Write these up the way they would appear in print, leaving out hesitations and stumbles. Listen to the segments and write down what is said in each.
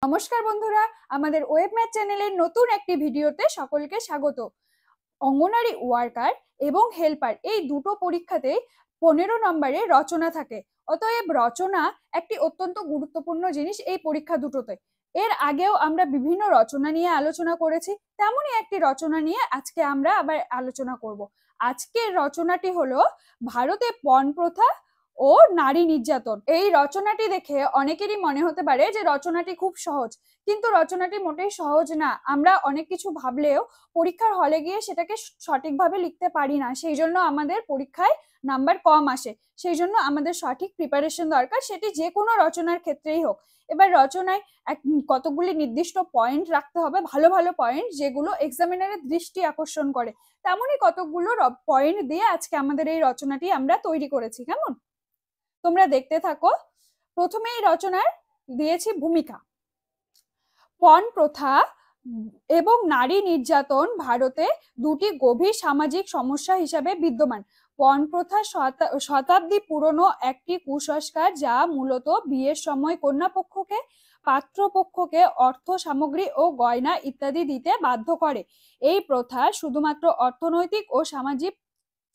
নমস্কার বন্ধুরা, আমাদের ওয়েব ম্যাথ চ্যানেলের নতুন একটি ভিডিওতে সকলকে স্বাগত। অঙ্গনারী ওয়ার্কার এবং হেল্পার এই দুটো পরীক্ষাতেই 15 নম্বরের রচনা থাকে। অতএব রচনা একটি অত্যন্ত গুরুত্বপূর্ণ জিনিস এই পরীক্ষা দুটোতে। এর আগেও আমরা বিভিন্ন রচনা নিয়ে আলোচনা করেছি, তেমনই একটি রচনা নিয়ে আজকে আমরা আবার আলোচনা করব। আজকের রচনাটি হলো ভারতে পণ প্রথা ও নারী নির্যাতন। এই রচনাটি দেখে অনেকেরই মনে হতে পারে যে রচনাটি খুব সহজ, কিন্তু রচনাটি মোটেই সহজ না। আমরা অনেক কিছু ভাবলেও পরীক্ষার হলে গিয়ে সেটাকে সঠিকভাবে লিখতে পারি না, সেই জন্য আমাদের পরীক্ষায় নাম্বার কম আসে। সেই জন্য আমাদের সঠিক প্রিপারেশন দরকার, সেটি যে কোনো রচনার ক্ষেত্রেই হোক। এবার রচনায় কতগুলি নির্দিষ্ট পয়েন্ট রাখতে হবে, ভালো ভালো পয়েন্ট যেগুলো এক্সামিনারের দৃষ্টি আকর্ষণ করে। তেমনই কতগুলো পয়েন্ট দিয়ে আজকে আমাদের এই রচনাটি আমরা তৈরি করেছি। কেমন, তোমরা দেখতে থাকো। প্রথমে এই রচনার দিয়েছি ভূমিকা। পণ প্রথা এবং নারী নির্যাতন ভারতে দুটি গভীর সামাজিক সমস্যা হিসাবে বিদ্যমান। পণ প্রথা শতাব্দী পুরনো একটি কুসংস্কার, যা মূলত বিয়ের সময় কন্যাপক্ষকে পাত্রপক্ষকে অর্থ সামগ্রী ও গয়না ইত্যাদি দিতে বাধ্য করে। এই প্রথা শুধুমাত্র অর্থনৈতিক ও সামাজিক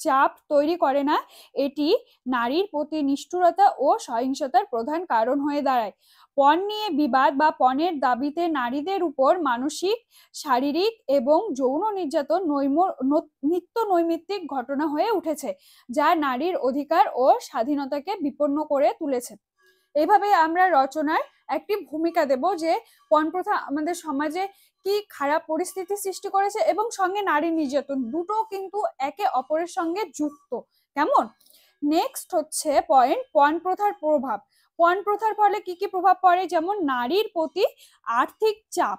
চাপ তৈরি করে না, এটি নারীর প্রতি নিষ্ঠুরতা ও সহিংসতার প্রধান কারণ হয়ে দাঁড়ায়। পণ নিয়ে বিবাদ বা পণের দাবিতে নারীদের উপর মানসিক, শারীরিক এবং যৌন নির্যাতন নিত্য নৈমিত্তিক ঘটনা হয়ে উঠেছে, যা নারীর অধিকার ও স্বাধীনতাকে বিপন্ন করে তুলেছে। এইভাবে আমরা রচনার একটি ভূমিকা দেব যে পণ প্রথা আমাদের সমাজে কি খারাপ পরিস্থিতি সৃষ্টি করেছে এবং সঙ্গে নারী নির্যাতন দুটো কিন্তু একে অপরের সঙ্গে যুক্ত। কেমন, নেক্সট হচ্ছে পয়েন্ট পণ প্রথার প্রভাব। পণ প্রথার ফলে কি কি প্রভাব পড়ে, যেমন নারীর প্রতি আর্থিক চাপ।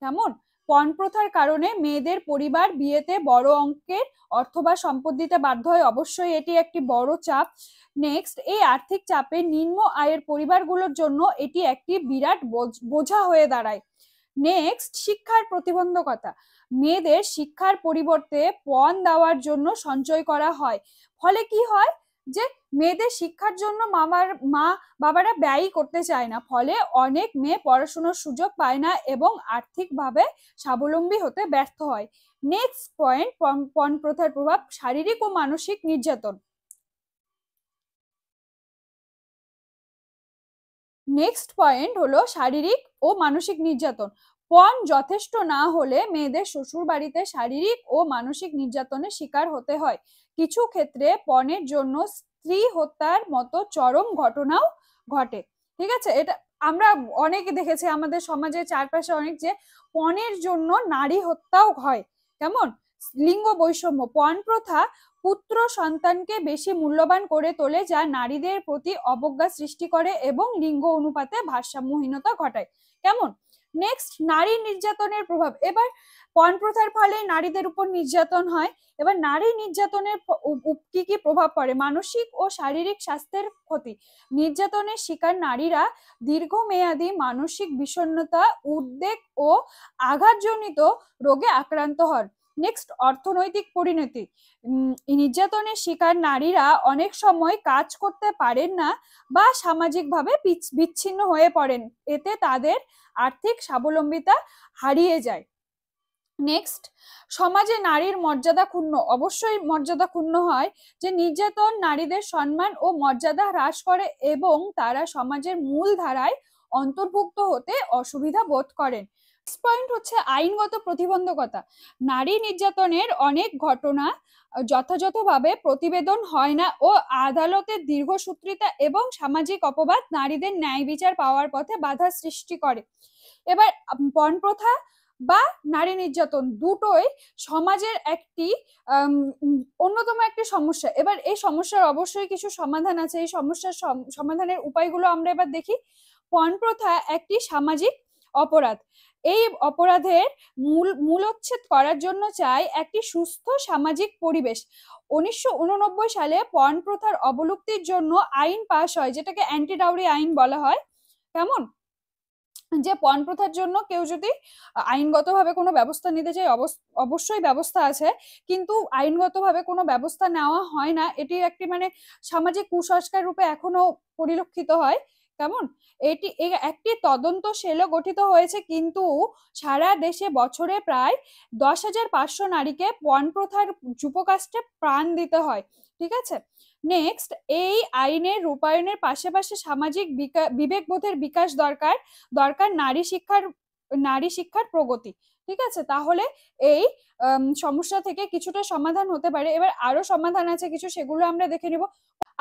কেমন, পণ প্রথার কারণে মেয়েদের পরিবার বিয়েতে বড় অঙ্কের অর্থ বা সম্পদ দিতে বাধ্য হয়, অবশ্যই এটি একটি বড় চাপ। নেক্সট, এই আর্থিক চাপে নিম্ন আয়ের পরিবারগুলোর জন্য এটি একটি বিরাট বোঝা হয়ে দাঁড়ায়। নেক্সট, শিক্ষার প্রতিবন্ধকতা। মেয়েদের শিক্ষার পরিবর্তে পণ দেওয়ার জন্য সঞ্চয় করা হয়, ফলে কি হয় যে মেয়েদের শিক্ষার জন্য মা বাবারা ব্যয় করতে চায় না, ফলে অনেক মেয়ে পড়াশোনার সুযোগ পায় না এবং আর্থিকভাবে স্বাবলম্বী হতে ব্যর্থ হয়। নেক্সট পয়েন্ট, পণ প্রথার প্রভাব শারীরিক ও মানসিক নির্যাতন। নেক্সট পয়েন্ট হলো শারীরিক ও মানসিক নির্যাতন। পণ যথেষ্ট না হলে মেয়েদের শ্বশুর বাড়িতে শারীরিক ও মানসিক নির্যাতনের শিকার হতে হয়। কিছু ক্ষেত্রে পণের জন্য স্ত্রী হত্যার মতো চরম ঘটনাও ঘটে। ঠিক আছে, এটা আমরা অনেকে দেখেছি আমাদের সমাজের চারপাশে অনেক, যে পণের জন্য নারী হত্যাও হয়। কেমন, লিঙ্গ বৈষম্য। পণ প্রথা পুত্র সন্তানকে বেশি মূল্যবান করে তোলে, যা নারীদের প্রতি অবজ্ঞা সৃষ্টি করে এবং লিঙ্গ অনুপাতে ভারসাম্যহীনতা ঘটায়। কেমন, নেক্সট, নারী নির্যাতনের প্রভাব। এবার পণ প্রথার ফলে নারীদের উপর নির্যাতন হয়, এবার নারী নির্যাতনের কি কি প্রভাব পড়ে। মানসিক ও শারীরিক স্বাস্থ্যের ক্ষতি। নির্যাতনের শিকার নারীরা দীর্ঘমেয়াদী মানসিক বিষণ্ণতা, উদ্বেগ ও আঘাতজনিত রোগে আক্রান্ত হন। নেক্সট, অর্থনৈতিক পরিণতি। নির্যাতনের শিকার নারীরা অনেক সময় কাজ করতে পারেন না বা সামাজিকভাবে বিচ্ছিন্ন হয়ে পড়েন, এতে তাদের আর্থিক স্বাবলম্বিতা হারিয়ে যায়। নেক্সট, সমাজে নারীর মর্যাদা ক্ষুণ্ণ। অবশ্যই মর্যাদা ক্ষুণ্ণ হয়, যে নির্যাতন নারীদের সম্মান ও মর্যাদা হ্রাস করে এবং তারা সমাজের মূল ধারায় অন্তর্ভুক্ত হতে অসুবিধা বোধ করেন। পয়েন্ট হচ্ছে আইনগত প্রতিবন্ধকতা। নারী নির্যাতনের অনেক ঘটনা যথাযথভাবে প্রতিবেদন হয় না ও আদালতের দীর্ঘসূত্রিতা এবং সামাজিক অপবাদ নারীদের ন্যায় বিচার পাওয়ার পথে বাধা সৃষ্টি করে। এবার পণ প্রথা বা নারী নির্যাতন দুটোই সমাজের একটি অন্যতম একটি সমস্যা। এবার এই সমস্যার অবশ্যই কিছু সমাধান আছে, এই সমস্যার সমাধানের উপায়গুলো আমরা এবার দেখি। পণ প্রথা একটি সামাজিক অপরাধ। এই অপরাধের মূলোচ্ছেদ করার জন্য চাই একটি সুস্থ সামাজিক পরিবেশ। 1989 সালে পণ প্রথার অবলুপ্তির জন্য আইন পাশ হয়, যেটাকে অ্যান্টি ডাউরি আইন বলা হয়। কেমন, যে পণ প্রথার জন্য কেউ যদি আইনগতভাবে কোনো ব্যবস্থা নিতে চায়, অবশ্যই ব্যবস্থা আছে, কিন্তু আইনগতভাবে কোনো ব্যবস্থা নেওয়া হয় না। এটি একটি সামাজিক কুসংস্কার রূপে এখনো পরিলক্ষিত হয়। কেমন? একটি তদন্ত সেলও গঠিত হয়েছে, কিন্তু সারা দেশে বছরে প্রায় 10,500 নারীকে পণ প্রথার যুবকাষ্টে প্রাণ দিতে হয়। ঠিক আছে, নেক্সট, এই আইনের রূপায়ণের পাশাপাশি সামাজিক বিবেকবোধের বিকাশ দরকার। নারী শিক্ষার প্রগতি। ঠিক আছে, তাহলে এই সমস্যা থেকে কিছুটা সমাধান হতে পারে। এবার আরো সমাধান আছে কিছু, সেগুলো আমরা দেখে নিব।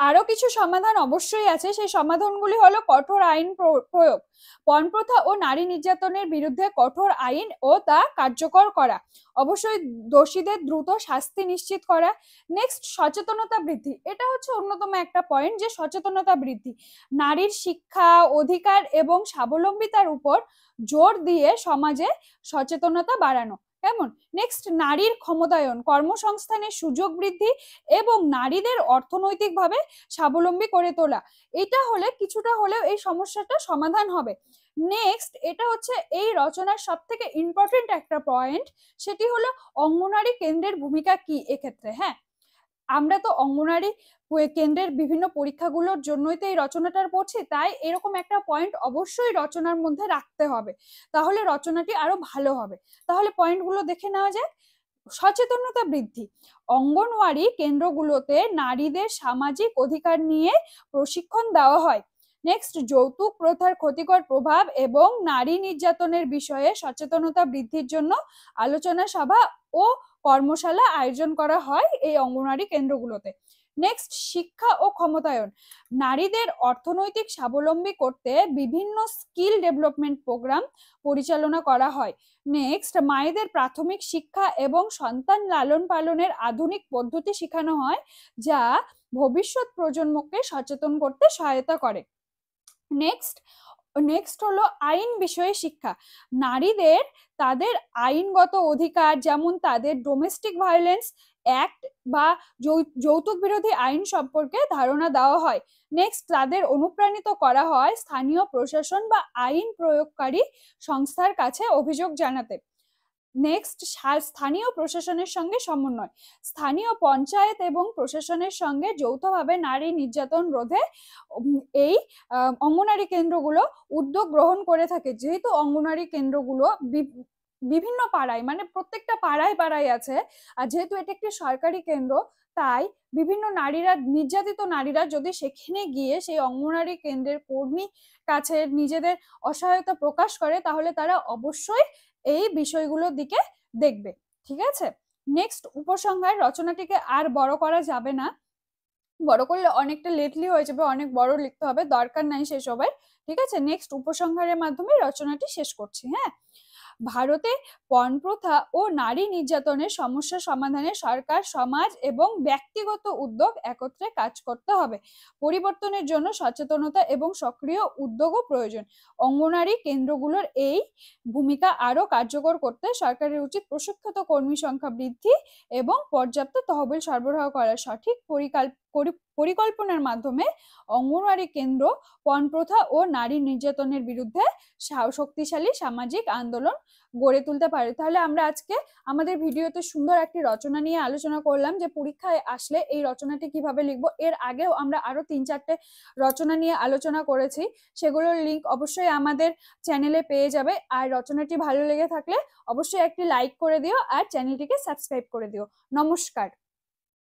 আরো কিছু সমাধান অবশ্যই আছে, সেই সমাধানগুলি হলো কঠোর আইন প্রয়োগ, পণ প্রথা ও নারী নির্যাতনের বিরুদ্ধে কঠোর আইন ও তা কার্যকর করা, অবশ্যই দোষীদের দ্রুত শাস্তি নিশ্চিত করা। নেক্সট, সচেতনতা বৃদ্ধি। এটা হচ্ছে অন্যতম একটা পয়েন্ট, যে সচেতনতা বৃদ্ধি, নারীর শিক্ষা, অধিকার এবং স্বাবলম্বিতার উপর জোর দিয়ে সমাজে সচেতনতা বাড়ানো। কেমন? নেক্সট, নারীর ক্ষমতায়ন, কর্মসংস্থানের সুযোগ বৃদ্ধি এবং নারীদের অর্থনৈতিকভাবে স্বাবলম্বী করে তোলা। এটা হলে কিছুটা হলেও এই সমস্যাটা সমাধান হবে। নেক্সট, এটা হচ্ছে এই রচনার সব থেকে ইম্পর্টেন্ট একটা পয়েন্ট, সেটি হলো অঙ্গনারী কেন্দ্রের ভূমিকা কি এক্ষেত্রে। হ্যাঁ, আমরা তো অঙ্গনারী কেন্দ্রের বিভিন্ন পরীক্ষাগুলোর জন্যই তো এই রচনাটার পড়ছি, তাই এরকম একটা পয়েন্ট অবশ্যই রচনার মধ্যে রাখতে হবে, তাহলে রচনাটি আরো ভালো হবে। তাহলে পয়েন্টগুলো দেখে নেওয়া যায়। সচেতনতা বৃদ্ধি, অঙ্গনওয়াড়ি কেন্দ্রগুলোতে নারীদের সামাজিক অধিকার নিয়ে প্রশিক্ষণ দেওয়া হয়। নেক্সট, যৌতুক প্রথার ক্ষতিকর প্রভাব এবং নারী নির্যাতনের বিষয়ে সচেতনতা বৃদ্ধির জন্য আলোচনা সভা ও কর্মশালা আয়োজন করা হয় এই অঙ্গনওয়াড়ি কেন্দ্রগুলোতে। নেক্সট, শিক্ষা ও ক্ষমতায়ন, নারীদের অর্থনৈতিক স্বাবলম্বী করতে বিভিন্ন স্কিল ডেভেলপমেন্ট প্রোগ্রাম পরিচালনা করা হয়। নেক্সট, মায়েদের প্রাথমিক শিক্ষা এবং সন্তান লালন পালনের আধুনিক পদ্ধতি শেখানো হয়, যা ভবিষ্যৎ প্রজন্মকে সচেতন করতে সহায়তা করে। নেক্সট হলো আইন বিষয়ে শিক্ষা, নারীদের তাদের আইনগত অধিকার, যেমন তাদের ডোমেস্টিক ভায়োলেন্স অ্যাক্ট বা যৌতুক বিরোধী আইন সম্পর্কে ধারণা দেওয়া হয়। নেক্সট, তাদের অনুপ্রাণিত করা হয় স্থানীয় প্রশাসন বা আইন প্রয়োগকারী সংস্থার কাছে অভিযোগ জানাতে। নেক্সট, স্থানীয় প্রশাসনের সঙ্গে সমন্বয়, স্থানীয় পঞ্চায়েত এবং প্রশাসনের সঙ্গে যৌথভাবে নারী নির্যাতন রোধে এই অঙ্গনারী কেন্দ্রগুলো উদ্যোগ গ্রহণ করে থাকে। যেহেতু অঙ্গনারী কেন্দ্রগুলো বিভিন্ন পাড়ায়, মানে প্রত্যেকটা পাড়ায় পাড়ায় আছে, আর যেহেতু এটা একটি সরকারি কেন্দ্র, তাই বিভিন্ন নির্যাতিত নারীরা যদি সেখানে গিয়ে সেই অঙ্গনারী কেন্দ্রের কর্মী কাছে নিজেদের অসহায়তা প্রকাশ করে, তাহলে তারা অবশ্যই এই বিষয়গুলোর দিকে দেখবে। ঠিক আছে, নেক্সট, উপসংহার। রচনাটিকে আর বড় করা যাবে না, বড় করলে অনেকটা লেটলি হয়ে যাবে, অনেক বড় লিখতে হবে, দরকার নাই সেসবের। ঠিক আছে, নেক্সট, উপসংহারের মাধ্যমে রচনাটি শেষ করছি। হ্যাঁ, ভারতে পণ প্রথা ও নারী নির্যাতনের সমস্যা সমাধানে সরকার, সমাজ এবং ব্যক্তিগত উদ্যোগ একত্রে কাজ করতে হবে। পরিবর্তনের জন্য সচেতনতা এবং সক্রিয় উদ্যোগও প্রয়োজন। অঙ্গনারী কেন্দ্রগুলোর এই ভূমিকা আরো কার্যকর করতে সরকারের উচিত প্রশিক্ষিত কর্মী সংখ্যা বৃদ্ধি এবং পর্যাপ্ত তহবিল সরবরাহ করা। সঠিক পরিকল্পনার মাধ্যমে অঙ্গনওয়াড়ি কেন্দ্র পণ প্রথা ও নারী নির্যাতনের বিরুদ্ধে শক্তিশালী সামাজিক আন্দোলন গড়ে তুলতে পারে। তাহলে আমরা আজকে আমাদের ভিডিওতে সুন্দর একটি রচনা নিয়ে আলোচনা করলাম, যে পরীক্ষায় আসলে এই রচনাটি কিভাবে লিখবো। এর আগেও আমরা আরো 3-4টে রচনা নিয়ে আলোচনা করেছি, সেগুলোর লিঙ্ক অবশ্যই আমাদের চ্যানেলে পেয়ে যাবে। আর রচনাটি ভালো লেগে থাকলে অবশ্যই একটি লাইক করে দিও আর চ্যানেলটিকে সাবস্ক্রাইব করে দিও। নমস্কার।